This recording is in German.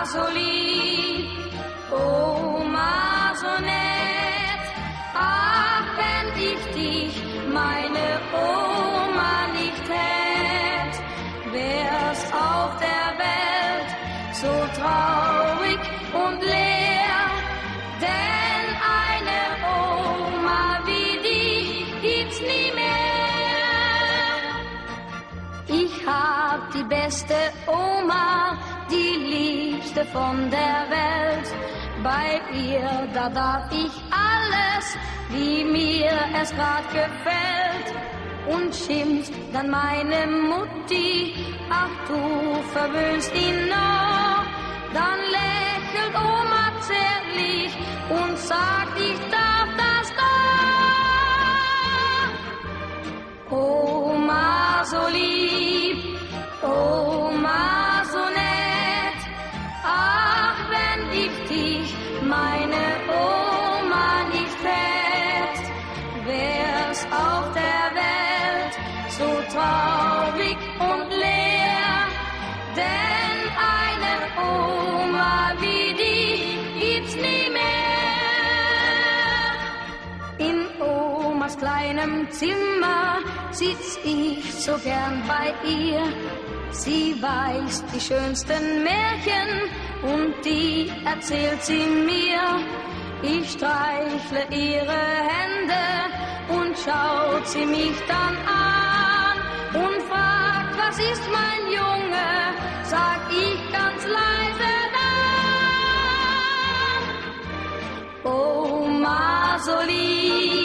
so lieb, Oma so nett. Ach, wenn ich dich, meine Oma, nicht hätt, wär's auf der Welt so traurig und leer. Denn eine Oma wie dich gibt's nie mehr. Ich hab die beste Oma, die liebste von der Welt. Bei ihr, da darf ich alles, wie mir es grad gefällt. Und schimpft dann meine Mutti, ach du verwöhnst ihn noch. Dann lächelt Oma zärtlich und sagt, ich darf das doch. Oma so lieb, Oma so nett. Ach, wenn ich dich, meine Oma, nicht hätt, wär's auf der Welt so traurig und leer. Denn eine Oma wie dich gibt's nie mehr. In Omas kleinem Zimmer sitz ich so gern bei ihr. Sie weiß die schönsten Märchen und die erzählt sie mir. Ich streichle ihre Hände und schaut sie mich dann an und fragt, was ist mein Junge? Sag ich ganz leise dann. Oma so lieb,